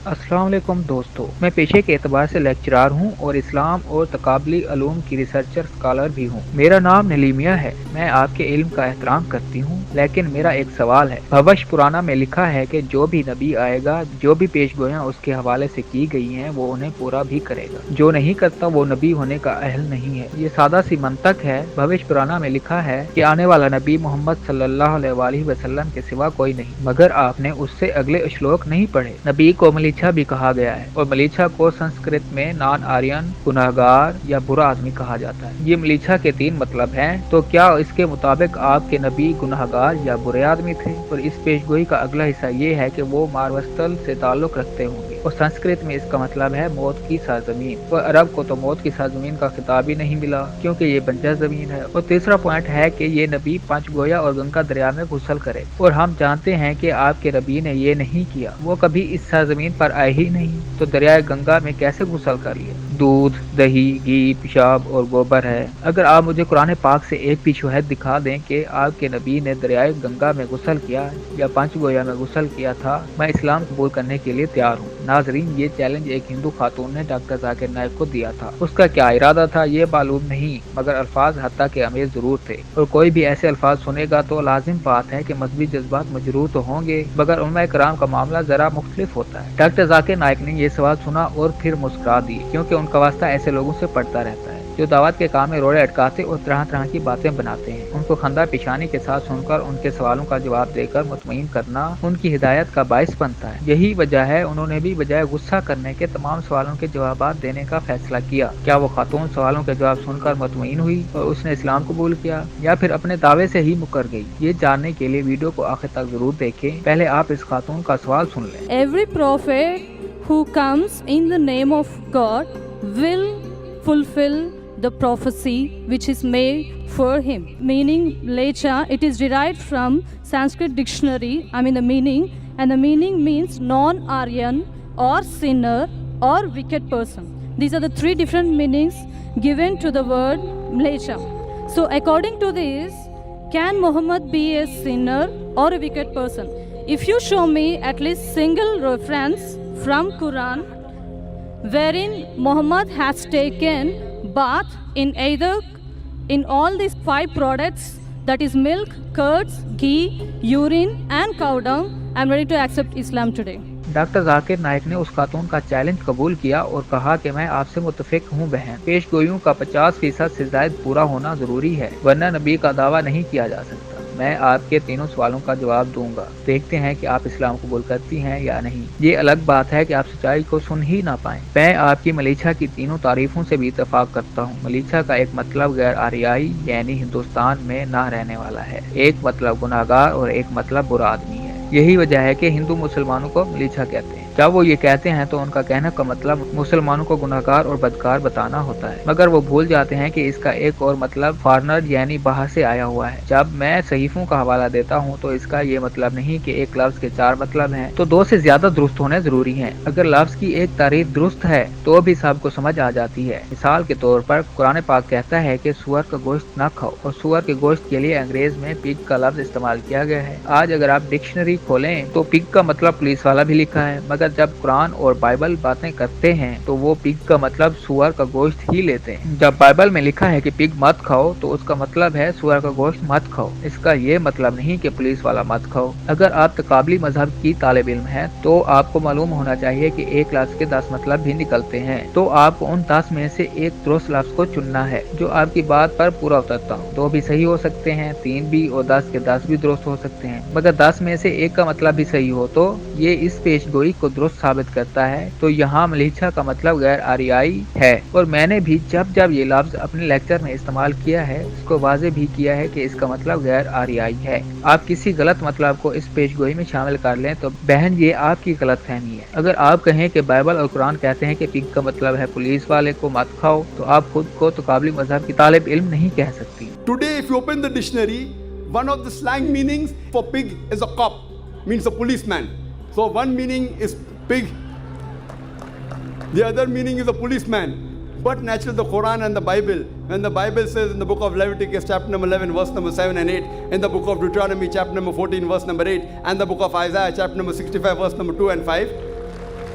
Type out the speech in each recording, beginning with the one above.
السلام علیکم دوستو، میں پیشے کے اعتبار سے لیکچرار ہوں اور اسلام اور تقابلی علوم کی ریسرچر اسکالر بھی ہوں۔ میرا نام نلیمیہ ہے۔ میں آپ کے علم کا احترام کرتی ہوں، لیکن میرا ایک سوال ہے۔ بھوش پرانا میں لکھا ہے کہ جو بھی نبی آئے گا، جو بھی پیش گوئیاں اس کے حوالے سے کی گئی ہیں وہ انہیں پورا بھی کرے گا۔ جو نہیں کرتا وہ نبی ہونے کا اہل نہیں ہے۔ یہ سادہ سی منطق ہے۔ بھوش پرانا میں لکھا ہے کہ آنے والا نبی محمد صلی اللہ علیہ وآلہ وسلم کے سوا کوئی نہیں، مگر آپ نے اس سے اگلے اشلوک نہیں پڑھے۔ نبی کو ملیچھا بھی کہا گیا ہے، اور ملیچھا کو سنسکرت میں نان آرین، گنہگار یا برا آدمی کہا جاتا ہے۔ یہ ملیچھا کے 3 مطلب ہیں، تو کیا اس کے مطابق آپ کے نبی گنہگار یا برے آدمی تھے؟ اور اس پیش گوئی کا اگلا حصہ یہ ہے کہ وہ ماروستل سے تعلق رکھتے ہوں گے، اور سنسکرت میں اس کا مطلب ہے موت کی سرزمین، اور عرب کو تو موت کی سرزمین کا خطاب ہی نہیں ملا کیونکہ یہ بنجر زمین ہے۔ اور تیسرا پوائنٹ ہے کہ یہ نبی پانچ گویا اور گنگا دریا میں غسل کرے، اور ہم جانتے ہیں کہ آپ کے نبی نے یہ نہیں کیا۔ وہ کبھی اس سرزمین پر آئے ہی نہیں، تو دریائے گنگا میں کیسے غسل کر لیے؟ دودھ، دہی، گھی، پیشاب اور گوبر ہے۔ اگر آپ مجھے قرآن پاک سے ایک بھی شواہد دکھا دیں کہ آپ کے نبی نے دریائے گنگا میں غسل کیا یا پانچ گویا میں غسل کیا تھا، میں اسلام قبول کرنے کے لیے تیار ہوں۔ ناظرین، یہ چیلنج ایک ہندو خاتون نے ڈاکٹر ذاکر نائک کو دیا تھا۔ اس کا کیا ارادہ تھا یہ معلوم نہیں، مگر الفاظ حتیٰ کہ امیز ضرور تھے، اور کوئی بھی ایسے الفاظ سنے گا تو لازم بات ہے کہ مذہبی جذبات مجروح تو ہوں گے، مگر علماء کرام کا معاملہ ذرا مختلف ہوتا ہے۔ ڈاکٹر ذاکر نائک نے یہ سوال سنا اور پھر مسکرا دیے، کیونکہ ان کا واسطہ ایسے لوگوں سے پڑتا رہتا ہے جو دعوت کے کام میں روڑے اٹکاتے اور طرح طرح کی باتیں بناتے ہیں۔ ان کو خندہ پیشانی کے ساتھ سن کر ان کے سوالوں کا جواب دے کر مطمئن کرنا ان کی ہدایت کا باعث بنتا ہے۔ یہی وجہ ہے انہوں نے بھی بجائے غصہ کرنے کے تمام سوالوں کے جوابات دینے کا فیصلہ کیا۔ کیا وہ خاتون سوالوں کے جواب سن کر مطمئن ہوئی اور اس نے اسلام قبول کیا، یا پھر اپنے دعوے سے ہی مکر گئی؟ یہ جاننے کے لیے ویڈیو کو آخر تک ضرور دیکھیں۔ پہلے آپ اس خاتون کا سوال سن لیں۔ Every prophet who comes in the name of God will fulfill the prophecy which is made for him. Meaning, Lecha, it is derived from Sanskrit dictionary, the meaning, and the meaning means non-Aryan or sinner or wicked person. These are the 3 different meanings given to the word Lecha. So according to this, can Muhammad be a sinner or a wicked person? If you show me at least single reference from Quran wherein Muhammad has taken bath in all these 5 products, that is milk, curds, ghee, urine and cow dung, I am ready to accept Islam today. Doctor Zakir Naik نے اس خاتون کا challenge قبول کیا اور کہا کہ میں آپ سے متفق ہوں بہن، پیش گوئیوں کا 50% سے زائد پورا ہونا ضروری ہے، ورنہ نبی کا دعویٰ نہیں کیا جا سکتا۔ میں آپ کے تینوں سوالوں کا جواب دوں گا، دیکھتے ہیں کہ آپ اسلام قبول کرتی ہیں یا نہیں۔ یہ الگ بات ہے کہ آپ سچائی کو سن ہی نہ پائیں۔ میں آپ کی ملیچھا کی تینوں تعریفوں سے بھی اتفاق کرتا ہوں۔ ملیچھا کا ایک مطلب غیر آریائی یعنی ہندوستان میں نہ رہنے والا ہے، ایک مطلب گناہگار اور ایک مطلب برا آدمی ہے۔ یہی وجہ ہے کہ ہندو مسلمانوں کو ملیچھا کہتے ہیں۔ جب وہ یہ کہتے ہیں تو ان کا کہنے کا مطلب مسلمانوں کو گناہگار اور بدکار بتانا ہوتا ہے، مگر وہ بھول جاتے ہیں کہ اس کا ایک اور مطلب فارنر یعنی باہر سے آیا ہوا ہے۔ جب میں صحیفوں کا حوالہ دیتا ہوں تو اس کا یہ مطلب نہیں کہ ایک لفظ کے 4 مطلب ہیں تو 2 سے زیادہ درست ہونے ضروری ہیں۔ اگر لفظ کی ایک تعریف درست ہے تو بھی سب کو سمجھ آ جاتی ہے۔ مثال کے طور پر قرآن پاک کہتا ہے کہ سور کا گوشت نہ کھاؤ، اور سور کے گوشت کے لیے انگریز میں پگ کا لفظ استعمال کیا گیا ہے۔ آج اگر آپ ڈکشنری کھولیں تو پگ کا مطلب پولیس والا بھی لکھا ہے، مگر جب قرآن اور بائبل باتیں کرتے ہیں تو وہ پگ کا مطلب سور کا گوشت ہی لیتے ہیں۔ جب بائبل میں لکھا ہے کہ پگ مت کھاؤ تو اس کا مطلب ہے سور کا گوشت مت کھاؤ، اس کا یہ مطلب نہیں کہ پولیس والا مت کھاؤ۔ اگر آپ تقابلی مذہب کی طالب علم ہیں تو آپ کو معلوم ہونا چاہیے کہ ایک لفظ کے 10 مطلب بھی نکلتے ہیں، تو آپ کو ان 10 میں سے ایک درست لفظ کو چننا ہے جو آپ کی بات پر پورا اترتا ہو۔ 2 بھی صحیح ہو سکتے ہیں، 3 بھی، اور 10 کے 10 بھی درست ہو سکتے ہیں، مگر 10 میں سے ایک کا مطلب بھی صحیح ہو تو یہ اس پیش گوئی کو درست ثابت کرتا ہے۔ تو یہاں ملیچھا کا مطلب غیر آریائی ہے، اور میں نے بھی جب یہ لفظ اپنے لیکچر میں استعمال کیا ہے اس کو واضح بھی کیا ہے کہ اس کا مطلب غیر آریائی ہے۔ آپ کسی غلط مطلب کو اس پیش گوئی میں شامل کر لیں تو بہن یہ آپ کی غلط فہمی ہے۔ اگر آپ کہیں کہ بائبل اور قرآن کہتے ہیں کہ پگ کا مطلب ہے پولیس والے کو مت کھاؤ، تو آپ خود کو تقابلی مذہب کی طالب علم نہیں کہہ سکتی۔ Today, if you open the dictionary, one of the slang meanings for pig is a cop, means a policeman. So one meaning is pig, the other meaning is a policeman. But naturally the Quran and the Bible, when the Bible says in the book of Leviticus chapter number 11 verse number 7 and 8, in the book of Deuteronomy chapter number 14 verse number 8, and the book of Isaiah chapter number 65 verse number 2 and 5,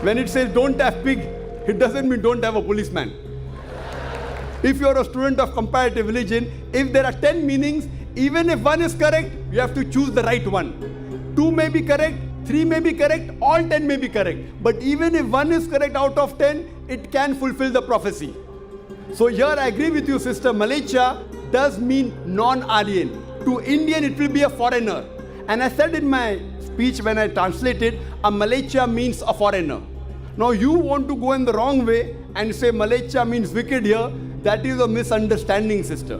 When it says don't have pig, it doesn't mean don't have a policeman. If you are a student of comparative religion, if there are 10 meanings, even if one is correct, you have to choose the right one. 2 may be correct, 3 may be correct, all 10 may be correct. But even if one is correct out of 10, it can fulfill the prophecy. So here I agree with you, Sister. Malaysia does mean non-Aryan. To Indian, it will be a foreigner. And I said in my speech when I translated, a Malaysia means a foreigner. Now you want to go in the wrong way and say Malaysia means wicked here. That is a misunderstanding, sister.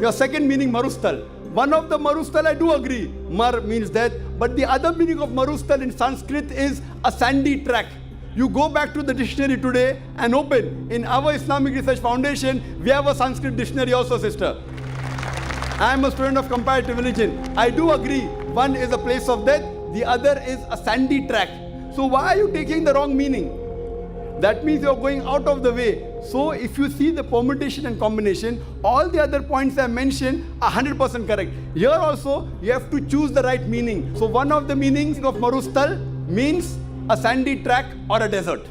Your second meaning Marustal. One of the Marustal I do agree. Mar means death, but the other meaning of Marustal in Sanskrit is a sandy track. You go back to the dictionary today and open. In our Islamic Research Foundation, we have a Sanskrit dictionary also, sister. I am a student of comparative religion. I do agree. One is a place of death, the other is a sandy track. So why are you taking the wrong meaning? That means you are going out of the way. So if you see the permutation and combination, all the other points I mentioned are 100% correct. Here also, you have to choose the right meaning. So one of the meanings of Marustal means a sandy track or a desert.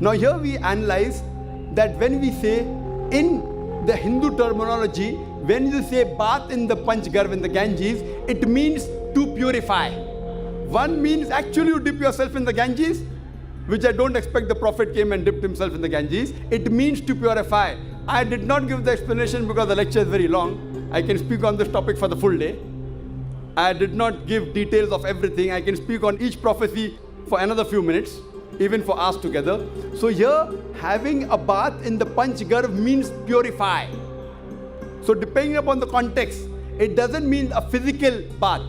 Now here we analyze that when we say in the Hindu terminology, when you say bath in the Panchgarh in the Ganges, it means to purify. One means actually you dip yourself in the Ganges, which I don't expect the Prophet came and dipped himself in the Ganges. It means to purify. I did not give the explanation because the lecture is very long. I can speak on this topic for the full day. I did not give details of everything. I can speak on each prophecy for another few minutes, even for us together. So here, having a bath in the Panchgarh means purify. So depending upon the context, it doesn't mean a physical bath.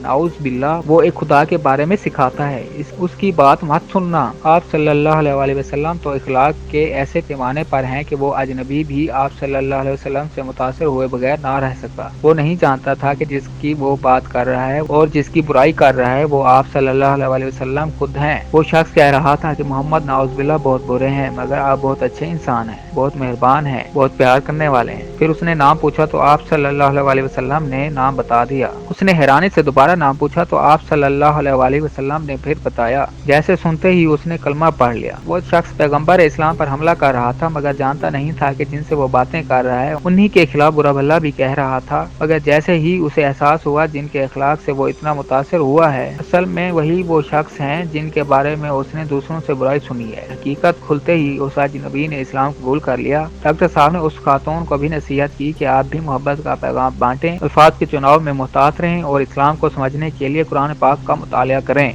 نعوذ باللہ، وہ ایک خدا کے بارے میں سکھاتا ہے، اس کی بات مت سننا۔ آپ صلی اللہ علیہ وسلم تو اخلاق کے ایسے پیمانے پر ہیں کہ وہ اجنبی بھی آپ صلی اللہ علیہ وسلم سے متاثر ہوئے بغیر نہ رہ سکتا۔ وہ نہیں جانتا تھا کہ جس کی وہ بات کر رہا ہے اور جس کی برائی کر رہا ہے وہ آپ صلی اللہ علیہ وسلم خود ہیں۔ وہ شخص کہہ رہا تھا کہ محمد نعوذ باللہ بہت برے ہیں، مگر آپ بہت اچھے انسان ہیں، بہت مہربان ہیں، بہت پیار کرنے والے ہیں۔ پھر اس نے نام پوچھا تو آپ صلی اللہ علیہ وسلم نے نام بتا دیا۔ اس نے حیرانی سے دوبارہ نام پوچھا تو آپ صلی اللہ علیہ وسلم نے پھر بتایا۔ جیسے سنتے ہی اس نے کلمہ پڑھ لیا۔ وہ شخص پیغمبر اسلام پر حملہ کر رہا تھا، مگر جانتا نہیں تھا کہ جن سے وہ باتیں کر رہا ہے انہی کے خلاف برا بھلا بھی کہہ رہا تھا، مگر جیسے ہی اسے احساس ہوا جن کے اخلاق سے وہ اتنا متاثر ہوا ہے اصل میں وہی وہ شخص ہیں جن کے بارے میں اس نے دوسروں سے برائی سنی ہے۔ حقیقت کھلتے ہی اس اجنبی نے اسلام قبول کر لیا۔ ڈاکٹر صاحب نے اس خاتون کو بھی نصیحت کی کہ آپ بھی محبت کا پیغام بانٹیں، الفاظ کے چناؤ میں محتاط رہیں اور اسلام کو سمجھنے کے لیے قرآن پاک کا مطالعہ کریں۔